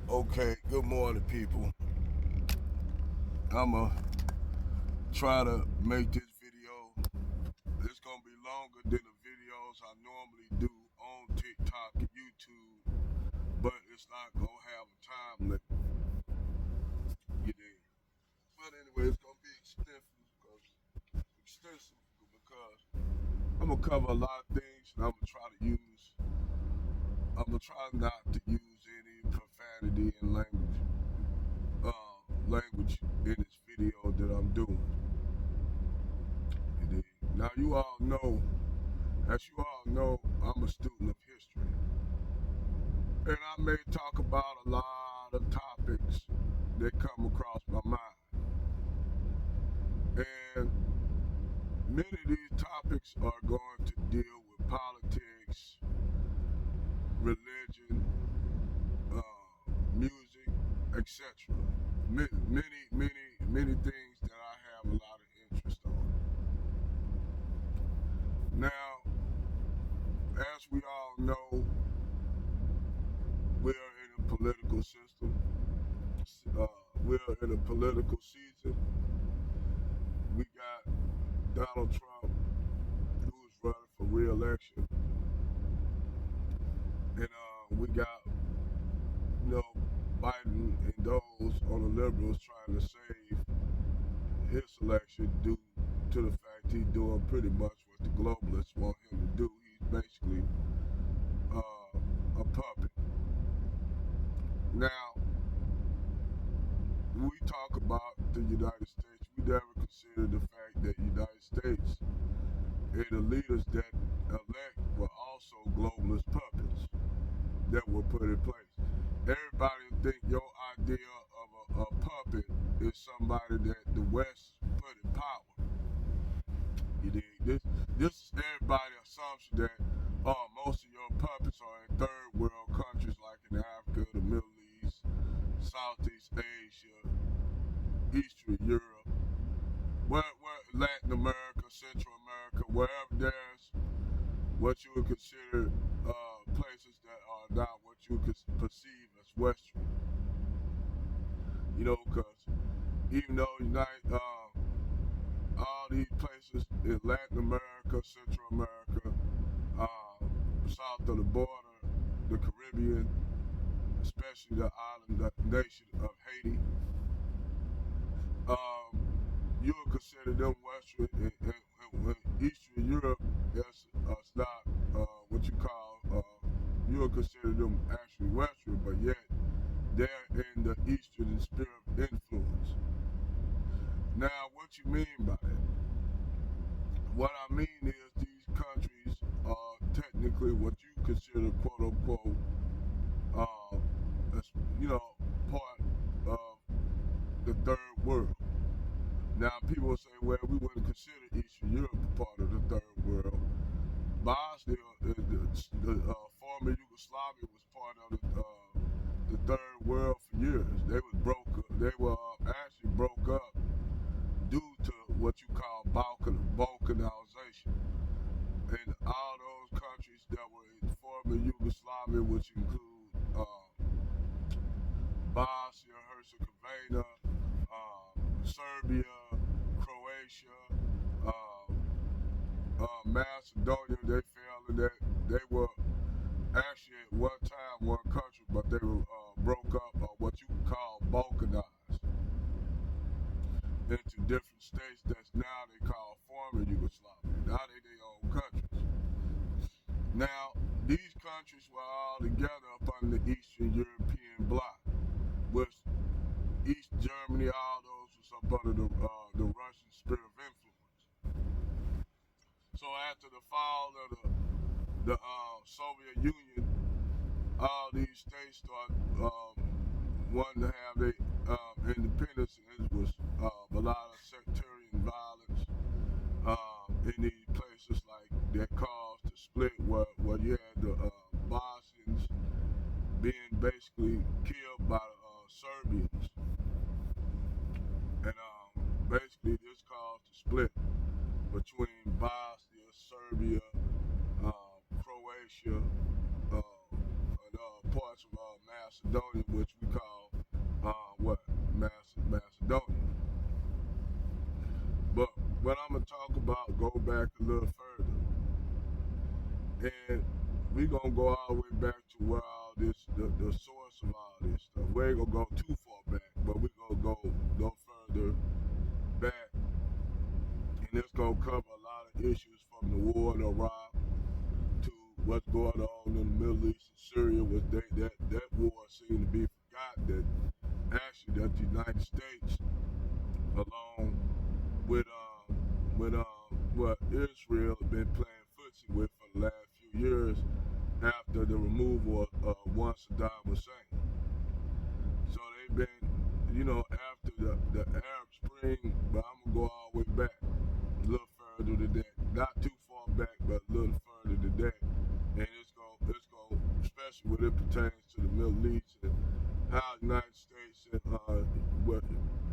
Okay, good morning, people. I'ma try to make this video. It's gonna be longer than the videos I normally do on TikTok and YouTube, but it's not gonna have a time limit. You dig? But anyway, it's gonna be extensive because I'm gonna cover a lot of things, and I'm gonna try not to use any profanity and language in this video that I'm doing. Now as you all know, I'm a student of history. And I may talk about a lot of topics that come across my mind. And many of these topics are going to deal with politics, religion, music, etc. Many things that I have a lot of interest on. Now, as we all know, we're in a political system. We're in a political season. We got Donald Trump, who's running for re-election, and we got, Biden and those on the liberals trying to save his election due to the fact he's doing pretty much what the globalists want him to do. He's basically a puppet. Now, when we talk about the United States, we never consider the fact that the United States and the leaders that elect were also globalist puppets that were put in place. Everybody think your idea of a puppet is somebody that the West put in power. You dig? This is everybody's assumption that most of your puppets are in third world countries like in Africa, the Middle East, Southeast Asia, Eastern Europe, where Latin America, Central America, wherever there's what you would consider places that are not what you could perceive as Western. Because even though all these places in Latin America, Central America, south of the border, the Caribbean, especially the island nation of Haiti, you would consider them Western, and Eastern Europe is not what you call, you would consider them actually Western, but yet they're in the Eastern sphere of influence. Now, what you mean by that? What I mean is these countries are technically what you consider quote unquote, part of the third world. Now, people will say, well, we wouldn't consider Eastern Europe a part of the third world. Bosnia, the former Yugoslavia, was part of the third world for years. They were actually broke up due to what you call balkanization. And all those countries that were in former Yugoslavia, which include Bosnia, Herzegovina, Serbia, Croatia, Macedonia, they fell in that. They were actually at one time one country, but they were broke up, what you could call balkanized into different states that's now they call former Yugoslavia. Now they their own countries. Now, these countries were all together up under the Eastern European bloc, which East Germany, all those was up under the Russian sphere of influence. So after the fall of the Soviet Union, all these states started wanting to have their independence, and it was a lot of sectarian violence in these places, like that caused the split where you had the Bosnians being basically killed by Serbians. And basically this caused the split between Bosnia, Serbia, Croatia, and parts of Macedonia, which we call Macedonia. But what I'm gonna talk about, go back a little further, and we gonna go all the way back to where all this, the source of all this stuff. We ain't gonna go too far back, but we gonna go further back, and it's gonna cover a lot of issues from the war in Iraq to what's going on in the Middle East and Syria. That war seemed to be forgotten. That actually that the United States, along with what Israel has been playing footsie with for the last few years after the removal of one Saddam Hussein. So they've been, after the Arab Spring, but I'm gonna go all the way back, a little further than that, not too far back, but a little further than that, and it's gonna, especially when it pertains to the Middle East and how the United States and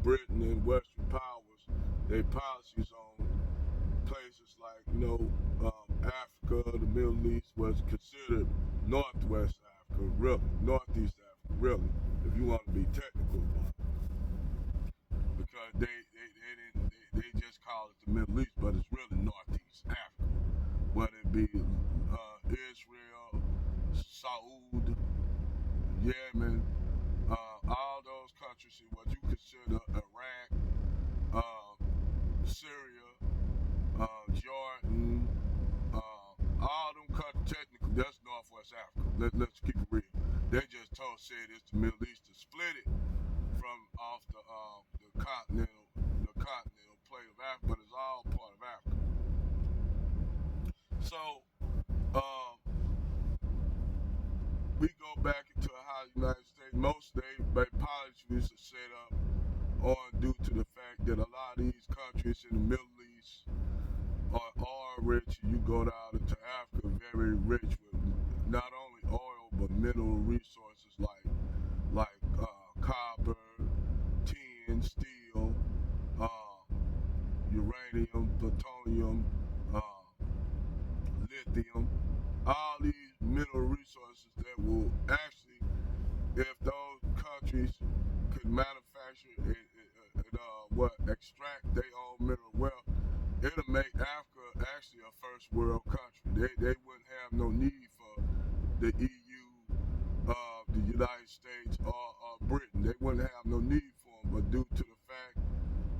Britain and Western powers, their policies on places like, Africa, the Middle East was considered Northwest Africa, really, Northeast Africa, really, if you want to be technical about it. Because they just call it the Middle East, but it's really Northeast Africa. Whether it be Israel, Saudi, Yemen, all those countries, what you consider Iraq, Syria, Jordan, all them countries, technically, that's Northwest Africa. Let's keep it real. They just said it's the Middle East to split it from off the continental plate of Africa, but it's all part of Africa. So, we go back into how the United States, most their policies are set up on due to the fact that a lot of these countries in the Middle East are rich. You go down into Africa, very rich with not only oil but mineral resources like copper, tin, steel, uranium, plutonium, lithium, all these mineral resources that will actually, if those countries could manufacture and extract their own mineral wealth, it'll make Africa actually a first world country. They wouldn't have no need for the EU, the United States, or Britain. They wouldn't have no need for them, but due to the fact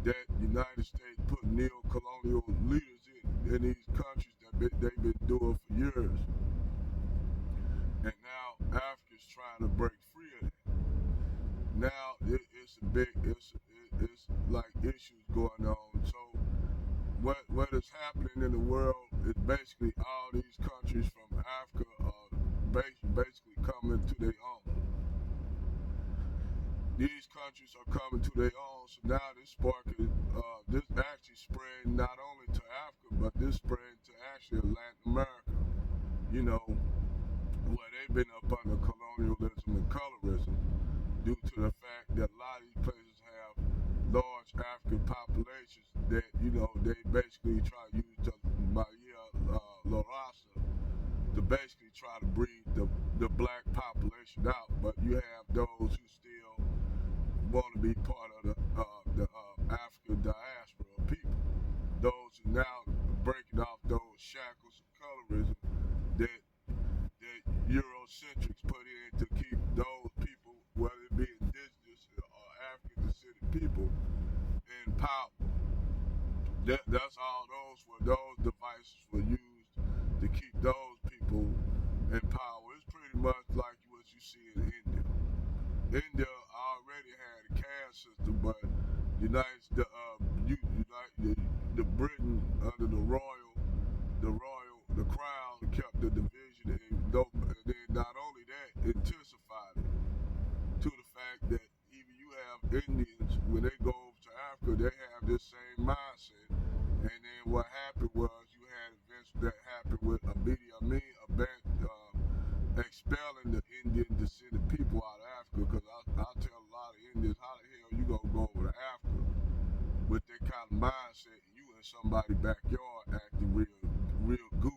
that the United States put neo-colonial leaders in these countries that they've been doing for years, and now Africa's trying to break free of that. Now it's like issues going on. So what is happening in the world is basically all these countries from Africa are basically coming to their own. These countries are coming to their own, so now this actually spread not only to Africa, but this spread to actually Latin America. Where they've been up under colonialism and colorism due to the fact that a lot of these places have large African populations that, they basically try to use the Maria La Raza to basically try to breed the black population out, but you have those who still want to be part of the African diaspora of people. Those who now breaking off those shackles of colorism that Eurocentrics put in to keep those people, whether it be indigenous or African descended people, in power. That's all those devices were used to keep those people in power. It's pretty much like what you see in India. India already had a caste system, but the Britain under the crown kept the division, and then not only that, intensified it to the fact that even you have Indians, when they go over to Africa, they have this same mindset. And then what happened was you had events that happened with Idi Amin expelling the Indian descended people out of Africa, because I tell a lot of Indians, how the hell you gonna go over to Africa with that kind of mindset, and you in somebody's backyard acting real goofy.